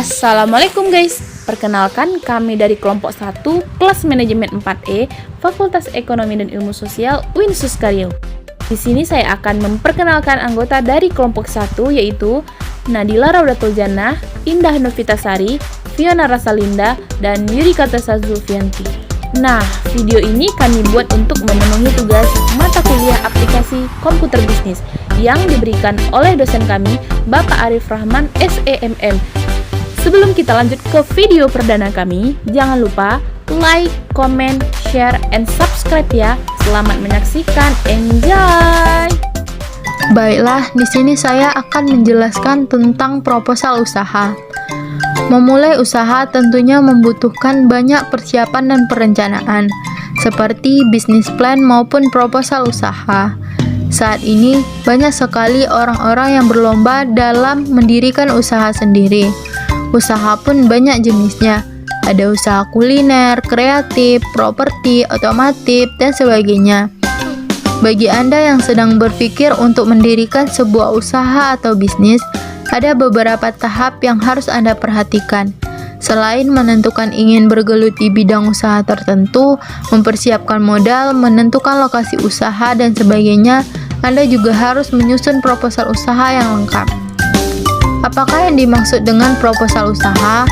Assalamualaikum guys, perkenalkan kami dari kelompok 1 kelas manajemen 4E Fakultas Ekonomi dan Ilmu Sosial UIN Suskaryo. Di sini saya akan memperkenalkan anggota dari kelompok 1 yaitu Nadila Raudatul Jannah, Indah Novitasari, Fiona Rasalinda, dan Yurika Tessa Zulfianti. Nah, video ini kami buat untuk memenuhi tugas mata kuliah aplikasi komputer bisnis yang diberikan oleh dosen kami, Bapak Arif Rahman, SEMM. Sebelum kita lanjut ke video perdana kami, jangan lupa like, comment, share, and subscribe ya. Selamat menyaksikan, enjoy! Baiklah, di sini saya akan menjelaskan tentang proposal usaha. Memulai usaha tentunya membutuhkan banyak persiapan dan perencanaan, seperti bisnis plan maupun proposal usaha. Saat ini, banyak sekali orang-orang yang berlomba dalam mendirikan usaha sendiri. Usaha pun banyak jenisnya. Ada usaha kuliner, kreatif, properti, otomotif, dan sebagainya. Bagi Anda yang sedang berpikir untuk mendirikan sebuah usaha atau bisnis, ada beberapa tahap yang harus Anda perhatikan. Selain menentukan ingin bergelut di bidang usaha tertentu, mempersiapkan modal, menentukan lokasi usaha, dan sebagainya, Anda juga harus menyusun proposal usaha yang lengkap. Apakah yang dimaksud dengan proposal usaha?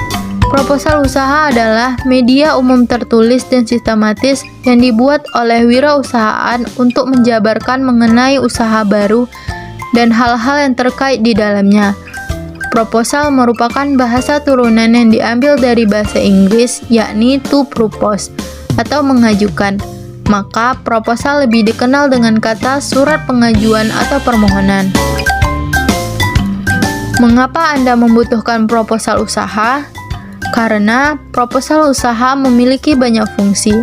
Proposal usaha adalah media umum tertulis dan sistematis yang dibuat oleh wirausahaan untuk menjabarkan mengenai usaha baru dan hal-hal yang terkait di dalamnya. Proposal merupakan bahasa turunan yang diambil dari bahasa Inggris, yakni to propose atau mengajukan. Maka proposal lebih dikenal dengan kata surat pengajuan atau permohonan. Mengapa Anda membutuhkan proposal usaha? Karena proposal usaha memiliki banyak fungsi.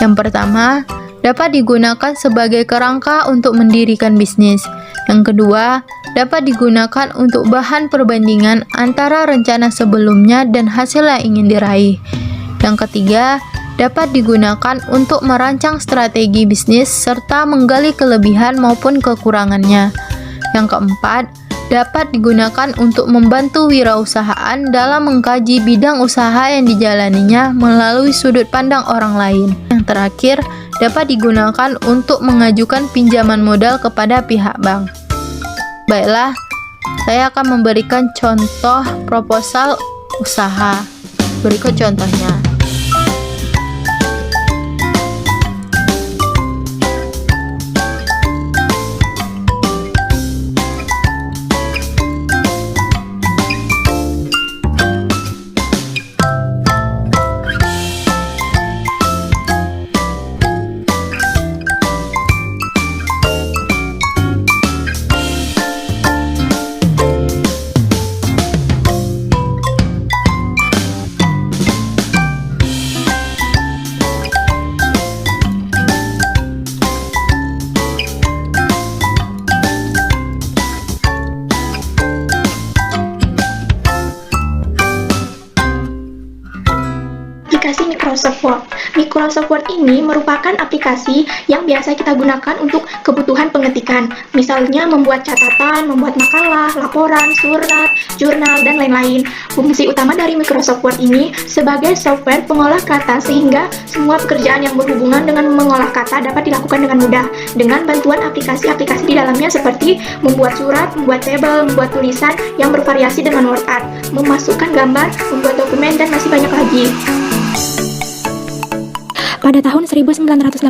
Yang pertama, dapat digunakan sebagai kerangka untuk mendirikan bisnis. Yang kedua, dapat digunakan untuk bahan perbandingan antara rencana sebelumnya dan hasil yang ingin diraih. Yang ketiga, dapat digunakan untuk merancang strategi bisnis serta menggali kelebihan maupun kekurangannya. Yang keempat, dapat digunakan untuk membantu wirausahaan dalam mengkaji bidang usaha yang dijalaninya melalui sudut pandang orang lain. Yang terakhir, dapat digunakan untuk mengajukan pinjaman modal kepada pihak bank. Baiklah, saya akan memberikan contoh proposal usaha. Berikut contohnya. Aplikasi Microsoft Word. Microsoft Word ini merupakan aplikasi yang biasa kita gunakan untuk kebutuhan pengetikan. Misalnya membuat catatan, membuat makalah, laporan, surat, jurnal, dan lain-lain. Fungsi utama dari Microsoft Word ini sebagai software pengolah kata sehingga semua pekerjaan yang berhubungan dengan mengolah kata dapat dilakukan dengan mudah dengan bantuan aplikasi-aplikasi di dalamnya seperti membuat surat, membuat tabel, membuat tulisan yang bervariasi dengan word art, memasukkan gambar, membuat dokumen, dan masih banyak lagi. Pada tahun 1981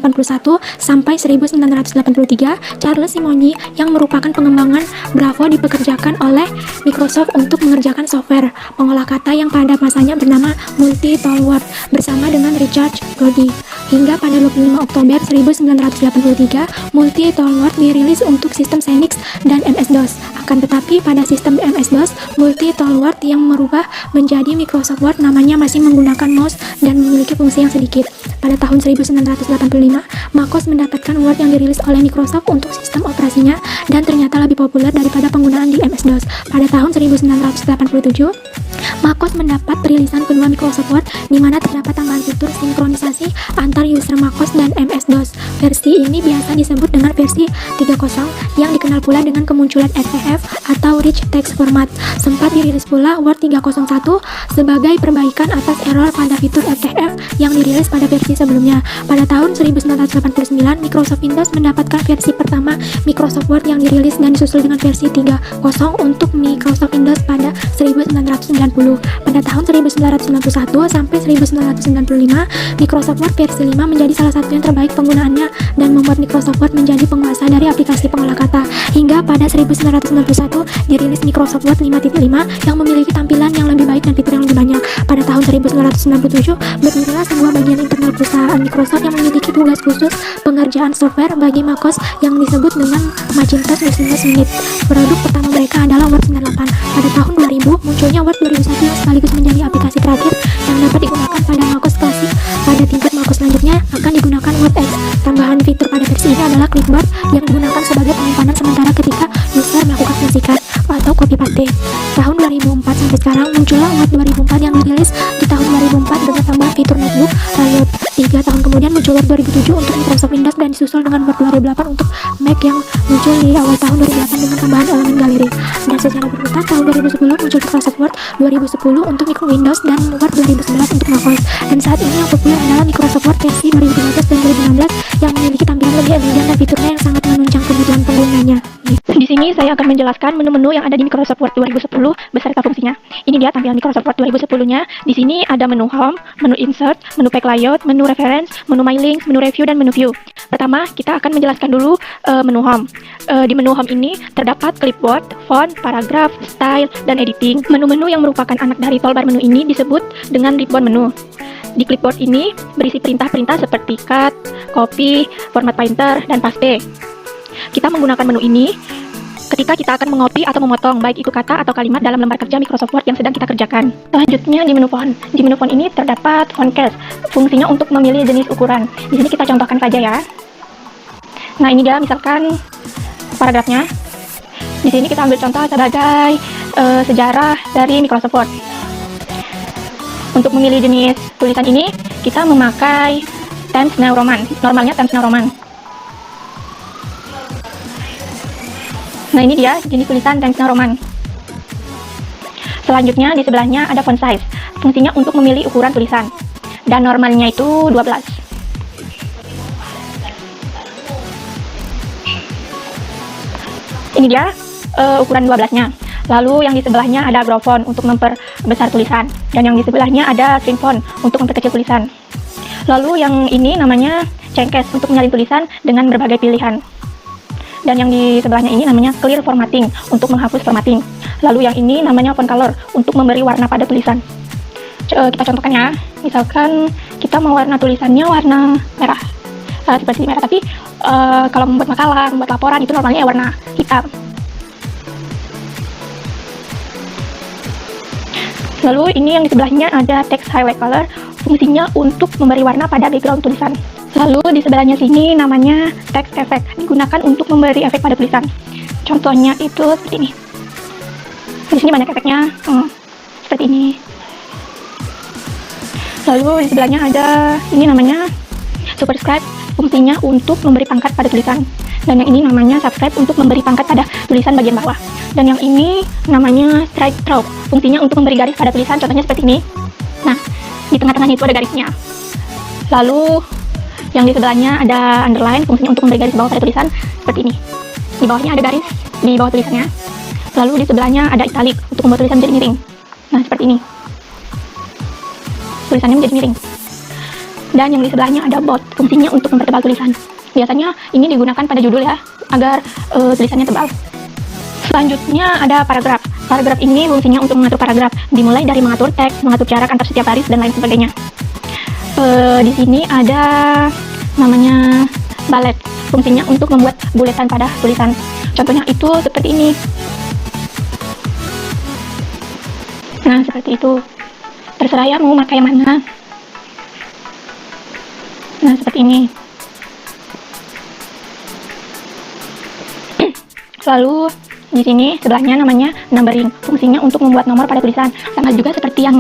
sampai 1983, Charles Simonyi yang merupakan pengembangan Bravo dipekerjakan oleh Microsoft untuk mengerjakan software pengolah kata yang pada masanya bernama Multi-Tool Word bersama dengan Richard Goody. Hingga pada 25 Oktober 1983, Multi-Tool Word dirilis untuk sistem Xenix dan MS-DOS. Akan tetapi pada sistem MS-DOS, Multi-Tool Word yang merubah menjadi Microsoft Word namanya masih menggunakan mouse dan memiliki fungsi yang sedikit. Pada tahun 1985, macOS mendapatkan Word yang dirilis oleh Microsoft untuk sistem operasinya dan ternyata lebih populer daripada penggunaan di MS-DOS. Pada tahun 1987, macOS mendapat perilisan kedua Microsoft Word di mana terdapat tambahan fitur sinkronisasi antar user macOS dan MS-DOS. Versi ini biasa disebut dengan versi 3.0 yang dikenal pula dengan kemunculan RTF atau Rich Text Format. Sempat dirilis pula Word 3.1 sebagai perbaikan atas error pada fitur RTF yang dirilis pada versi sebelumnya. Pada tahun 1989, Microsoft Windows mendapatkan versi pertama Microsoft Word yang dirilis dan disusul dengan versi 3.0 untuk Microsoft Windows pada 1990. Pada tahun 1991 sampai 1995, Microsoft Word versi 5 menjadi salah satu yang terbaik penggunaannya dan membuat Microsoft Word menjadi penguasa dari aplikasi pengolah kata. Hingga pada 1991 dirilis Microsoft Word 5.5 yang memiliki tampilan yang lebih baik dan fitur yang lebih banyak. Pada tahun 1997 berdirilah sebuah bagian internal perusahaan Microsoft yang memiliki tugas khusus pengerjaan software bagi macOS yang disebut dengan Macintosh Business Unit. Produk pertama mereka adalah Word 98. Pada tahun 2000 munculnya Word 2001 yang sekaligus menjadi aplikasi terakhir yang dapat digunakan pada macOS klasik. Pada tingkat macOS selanjutnya akan digunakan Word X. Tambahan fitur pada versi ini adalah clipboard yang digunakan sebagai penyimpanan sementara ketika user melakukan fungsikan atau copy paste. Tahun 2004 sampai sekarang muncullah Word 2004 yang dirilis di tahun 2004 dengan tambahan fitur notebook. Lalu 3 tahun kemudian muncul Word 2007 untuk Microsoft Windows dan disusul dengan Word 2008 untuk Mac yang muncul di awal tahun 2008 dengan tambahan elemen galeri. Dan secara berurutan tahun 2010 muncul Microsoft Word 2010 untuk Windows dan Word 2011 untuk macOS. Dan saat ini yang populer adalah Microsoft Word versi 2015 dan 2016 yang memiliki tampilan lebih elegan dan fiturnya yang sangat menunjang kebutuhan penggunanya. Di sini saya akan menjelaskan menu-menu yang ada di Microsoft Word 2010 beserta fungsinya. Ini dia tampilan Microsoft Word 2010-nya. Di sini ada menu Home, menu Insert, menu Pack Layout, menu Reference, menu My Links, menu Review, dan menu View. Pertama, kita akan menjelaskan dulu menu Home. Di menu Home ini terdapat clipboard, font, paragraf, style, dan editing. Menu-menu yang merupakan anak dari toolbar menu ini disebut dengan ribbon menu. Di clipboard ini berisi perintah-perintah seperti cut, copy, format pointer, dan paste. Kita menggunakan menu ini ketika kita akan mengopi atau memotong baik itu kata atau kalimat dalam lembar kerja Microsoft Word yang sedang kita kerjakan. Selanjutnya di menu font. Di menu font ini terdapat font case, fungsinya untuk memilih jenis ukuran. Di sini kita contohkan saja ya. Nah, ini dia misalkan paragrafnya. Di sini kita ambil contoh sebagai sejarah dari Microsoft Word. Untuk memilih jenis tulisan ini, kita memakai Times New Roman. Normalnya Times New Roman. Nah, ini dia jenis tulisan Times New Roman. Selanjutnya di sebelahnya ada font size. Fungsinya untuk memilih ukuran tulisan. Dan normalnya itu 12. Ini dia ukuran 12-nya. Lalu yang di sebelahnya ada grow font untuk memperbesar tulisan. Dan yang di sebelahnya ada shrink font untuk memperkecil tulisan. Lalu yang ini namanya change case untuk menyalin tulisan dengan berbagai pilihan. Dan yang di sebelahnya ini namanya clear formatting untuk menghapus formatting. Lalu yang ini namanya font color untuk memberi warna pada tulisan. Kita contohkan ya. Misalkan kita mau warna tulisannya warna merah, seperti merah. Tapi kalau membuat makalah, membuat laporan itu normalnya warna hitam. Lalu ini yang di sebelahnya ada text highlight color, fungsinya untuk memberi warna pada background tulisan. Lalu di sebelahnya sini namanya text effect, digunakan untuk memberi efek pada tulisan. Contohnya itu seperti ini. Di sini banyak efeknya, seperti ini. Lalu di sebelahnya ada ini namanya superscribe, fungsinya untuk memberi pangkat pada tulisan. Dan yang ini namanya subscribe untuk memberi pangkat pada tulisan bagian bawah. Dan yang ini namanya strike through, fungsinya untuk memberi garis pada tulisan. Contohnya seperti ini. Nah, di tengah-tengahnya itu ada garisnya. Lalu yang di sebelahnya ada underline, fungsinya untuk memberi garis bawah pada tulisan seperti ini. Di bawahnya ada garis di bawah tulisannya. Lalu di sebelahnya ada italic untuk membuat tulisan menjadi miring. Nah, seperti ini. Tulisannya menjadi miring. Dan yang di sebelahnya ada bold, fungsinya untuk mempertebal tulisan. Biasanya ini digunakan pada judul ya, agar tulisannya tebal. Selanjutnya ada paragraf. Paragraf ini fungsinya untuk mengatur paragraf, dimulai dari mengatur teks, mengatur jarak antar setiap baris, dan lain sebagainya. Di sini ada namanya bullet, fungsinya untuk membuat buletan pada tulisan. Contohnya itu seperti ini. Nah, seperti itu. Terserah ya mau pakai yang mana. Nah, seperti ini. Lalu di sini sebelahnya namanya numbering, fungsinya untuk membuat nomor pada tulisan. Sama juga seperti yang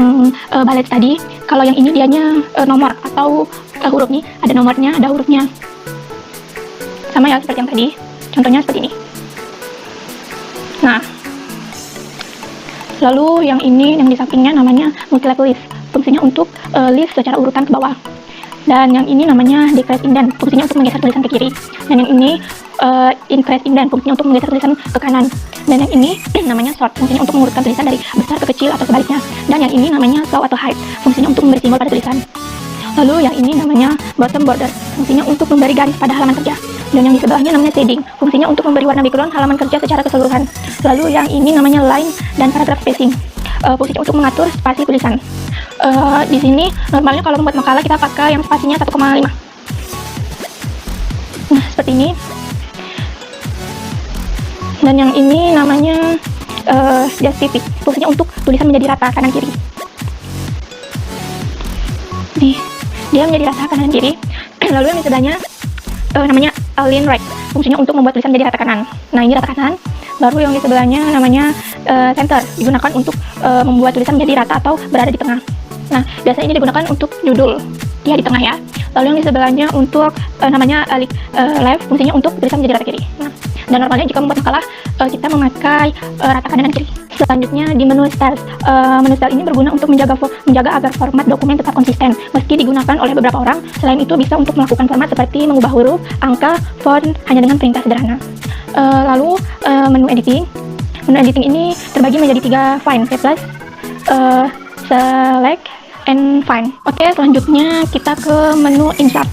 ballet tadi. Kalau yang ini dianya nomor atau huruf nih, ada nomornya, ada hurufnya. Sama ya seperti yang tadi. Contohnya seperti ini. Nah, lalu yang ini yang di sampingnya namanya multi-level list, fungsinya untuk list secara urutan ke bawah. Dan yang ini namanya decrease indent, fungsinya untuk menggeser tulisan ke kiri. Dan yang ini increase indent, fungsinya untuk menggeser tulisan ke kanan. Dan yang ini namanya sort, fungsinya untuk mengurutkan tulisan dari besar ke kecil atau sebaliknya. Dan yang ini namanya show atau hide, fungsinya untuk memberi simbol pada tulisan. Lalu yang ini namanya bottom border, fungsinya untuk memberi garis pada halaman kerja. Dan yang di sebelahnya namanya shading, fungsinya untuk memberi warna background halaman kerja secara keseluruhan. Lalu yang ini namanya line dan paragraph spacing, fungsinya untuk mengatur spasi tulisan. Di sini normalnya kalau membuat makalah kita pakai yang spasinya 1,5. Nah, seperti ini. Dan yang ini namanya justific, fungsinya untuk tulisan menjadi rata kanan kiri. Nih, dia menjadi rata kanan kiri. Lalu yang di sebelahnya namanya align right, fungsinya untuk membuat tulisan menjadi rata kanan. Nah, ini rata kanan. Baru yang di sebelahnya namanya center, digunakan untuk membuat tulisan menjadi rata atau berada di tengah. Nah, biasanya ini digunakan untuk judul, dia di tengah ya. Lalu yang di sebelahnya untuk namanya left, fungsinya untuk tulisan menjadi rata kiri. Nah, dan normalnya jika membuat makalah kita memakai rata kanan dan kiri. Selanjutnya di menu styles. Menu style ini berguna untuk menjaga agar format dokumen tetap konsisten meski digunakan oleh beberapa orang. Selain itu bisa untuk melakukan format seperti mengubah huruf, angka, font hanya dengan perintah sederhana. Lalu menu editing. Menu editing ini terbagi menjadi 3 fine, plus, select, and find. Oke, selanjutnya kita ke menu insert.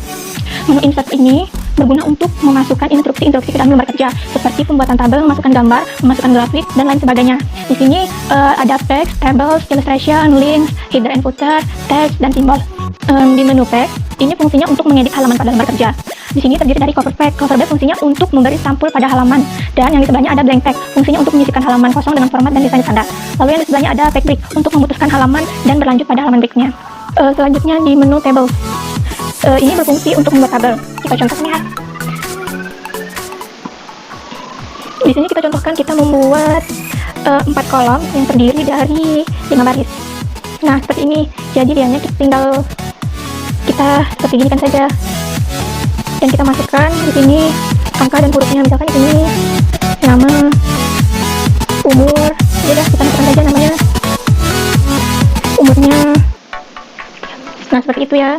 Menu insert ini berguna untuk memasukkan instruksi-instruksi ke dalam lembar kerja, seperti pembuatan tabel, memasukkan gambar, memasukkan grafik, dan lain sebagainya. Di sini ada text, tables, illustration, links, header and footer, text, dan simbol. Di menu text, ini fungsinya untuk mengedit halaman pada lembar kerja. Di sini terdiri dari cover page. Cover page fungsinya untuk memberi sampul pada halaman, dan yang di sebelahnya ada blank page, fungsinya untuk menyisihkan halaman kosong dengan format dan desain standar. Lalu yang di sebelahnya ada page break untuk memutuskan halaman dan berlanjut pada halaman berikutnya. Selanjutnya di menu table. Ini berfungsi untuk membuat tabel. Kita contohnya. Di sini kita contohkan kita membuat 4 kolom yang terdiri dari 5 baris. Nah, seperti ini. Jadi dianya tinggal kita seperti gini kan saja. Dan kita masukkan di sini angka dan hurufnya. Misalkan di sini nama, umur. Ya kita masukkan saja namanya, umurnya. Nah, seperti itu ya.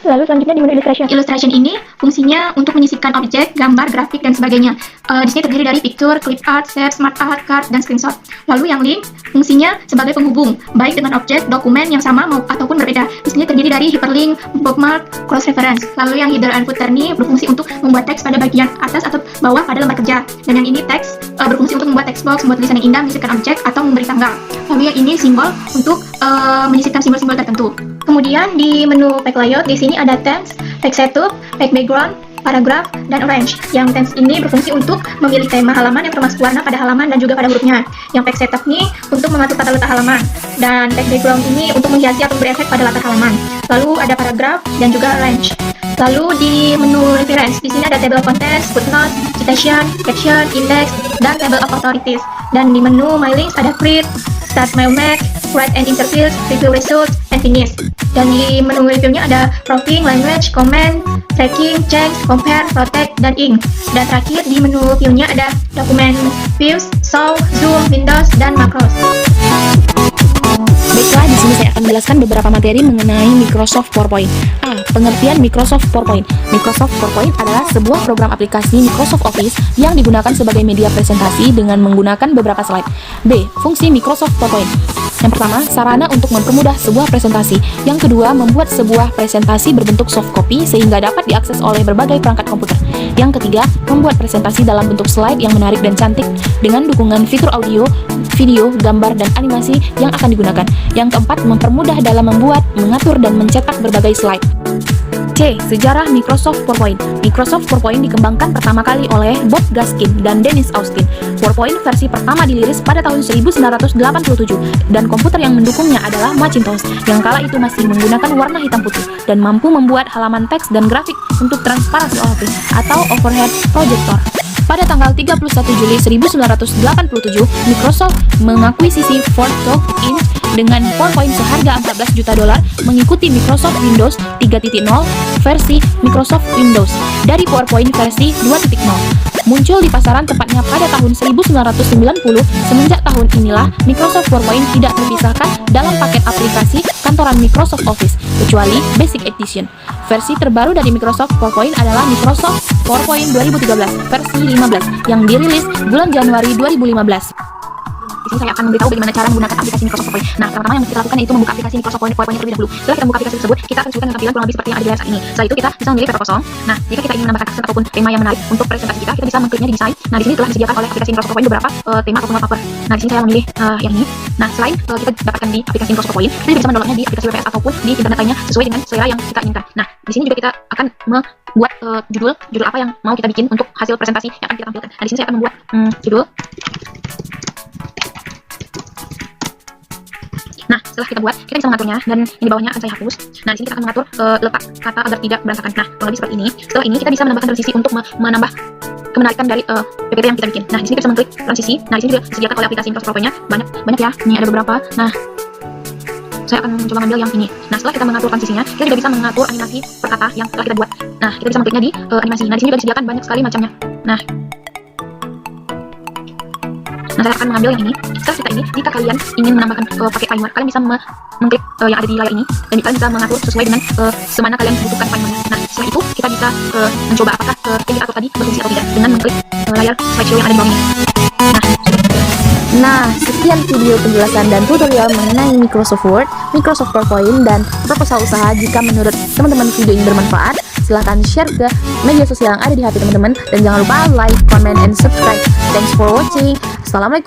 Lalu selanjutnya di menu illustration. Illustration ini fungsinya untuk menyisipkan objek, gambar, grafik, dan sebagainya. Di sini terdiri dari picture, clip art, shape, smart art, card, dan screenshot. Lalu yang link fungsinya sebagai penghubung, baik dengan objek, dokumen yang sama ataupun berbeda. Di sini terdiri dari hyperlink, bookmark, cross reference. Lalu yang header and footer ini berfungsi untuk membuat teks pada bagian atas atau bawah pada lembar kerja. Dan yang ini teks berfungsi untuk membuat text box, membuat tulisan yang indah, menyisipkan objek, atau memberi tanggal. Lalu yang ini simbol untuk menyisipkan simbol-simbol tertentu. Kemudian di menu page layout, di sini ada text, page setup, page background, paragraph, dan arrange. Yang text ini berfungsi untuk memilih tema halaman yang termasuk warna pada halaman dan juga pada hurufnya. Yang page setup ini untuk mengatur tata letak halaman. Dan page background ini untuk menghiasi atau beri efek pada latar halaman. Lalu ada paragraph dan juga arrange. Lalu di menu reference, di sini ada table of contents, footnotes, citation, caption, index, dan table of authorities. Dan di menu my links ada create, start my Mac, write and interface, review results, and finish. Dan di menu reviewnya ada proofing, language, comment, tracking, change, compare, protect, dan ink. Dan terakhir di menu view-nya ada dokumen views, show, zoom, windows, dan macros. Baiklah, di sini saya akan menjelaskan beberapa materi mengenai Microsoft PowerPoint. A. Pengertian Microsoft PowerPoint. Microsoft PowerPoint adalah sebuah program aplikasi Microsoft Office yang digunakan sebagai media presentasi dengan menggunakan beberapa slide. B. Fungsi Microsoft PowerPoint. Yang pertama, sarana untuk mempermudah sebuah presentasi. Yang kedua, membuat sebuah presentasi berbentuk soft copy sehingga dapat diakses oleh berbagai perangkat komputer. Yang ketiga, membuat presentasi dalam bentuk slide yang menarik dan cantik dengan dukungan fitur audio, video, gambar, dan animasi yang akan digunakan. Yang keempat, mempermudah dalam membuat, mengatur, dan mencetak berbagai slide. C. Sejarah Microsoft PowerPoint. Microsoft PowerPoint dikembangkan pertama kali oleh Bob Gaskin dan Dennis Austin. PowerPoint versi pertama dirilis pada tahun 1987 dan komputer yang mendukungnya adalah Macintosh yang kala itu masih menggunakan warna hitam putih dan mampu membuat halaman teks dan grafik untuk transparansi office atau overhead projector. Pada tanggal 31 Juli 1987, Microsoft mengakuisisi Forttalk Inc. dengan PowerPoint seharga $14 juta mengikuti Microsoft Windows 3.0 versi Microsoft Windows dari PowerPoint versi 2.0. Muncul di pasaran tepatnya pada tahun 1990. Semenjak tahun inilah Microsoft PowerPoint tidak terpisahkan dalam paket aplikasi kantoran Microsoft Office, kecuali Basic Edition. Versi terbaru dari Microsoft PowerPoint adalah Microsoft PowerPoint 2013 versi 15 yang dirilis bulan Januari 2015. Di sini saya akan memberitahu bagaimana cara menggunakan aplikasi Microsoft PowerPoint. Nah, pertama yang kita lakukan yaitu membuka aplikasi Microsoft PowerPoint terlebih dahulu. Setelah kita membuka aplikasi tersebut, kita akan kesulitan dengan tampilan kurang lebih seperti yang ada di layar saat ini. Setelah itu kita bisa memilih peta kosong. Nah, jika kita ingin menambahkan aksen ataupun tema yang menarik untuk presentasi kita bisa mengkliknya di desain. Nah, di sini telah disediakan oleh aplikasi Microsoft PowerPoint beberapa tema ataupun wallpaper. Nah, di sini saya memilih yang ini. Nah, selain kita dapatkan di aplikasi Microsoft PowerPoint, kita juga bisa mendownloadnya di aplikasi WPS ataupun di internet lainnya sesuai dengan selera yang kita inginkan. Nah, di sini juga kita akan membuat judul apa yang mau kita bikin untuk hasil presentasi yang akan kita tampilkan. Nah, di sini saya akan membuat judul. Nah, setelah kita buat, kita bisa mengaturnya dan yang di bawahnya akan saya hapus. Nah, di sini kita akan mengatur letak kata agar tidak berantakan. Nah, kurang lebih seperti ini. Setelah ini kita bisa menambahkan transisi untuk menambah kemenarikan dari PPT yang kita bikin. Nah, di sini kita bisa mengklik transisi. Nah, di sini juga disediakan oleh aplikasi Microsoft PowerPoint-nya banyak ya. Ini ada beberapa. Nah, saya akan mencoba mengambil yang ini. Nah, setelah kita mengatur transisinya, kita juga bisa mengatur animasi per kata yang telah kita buat. Nah, kita bisa mengkliknya di animasi. Nah, di sini juga disediakan banyak sekali macamnya. Nah, saya akan mengambil yang ini. Setelah kita ini, jika kalian ingin menambahkan pakai timer, kalian bisa mengklik yang ada di layar ini dan kalian bisa mengatur sesuai dengan semana kalian butuhkan timernya. Nah, setelah itu kita bisa mencoba apakah yang kita atur tadi berfungsi atau tidak dengan mengklik layar slideshow yang ada di bawah ini. Nah, sekian video penjelasan dan tutorial mengenai Microsoft Word, Microsoft PowerPoint, dan proposal usaha. Jika menurut teman-teman video ini bermanfaat, silahkan share ke media sosial yang ada di HP teman-teman. Dan jangan lupa like, comment, and subscribe. Thanks for watching. Assalamualaikum.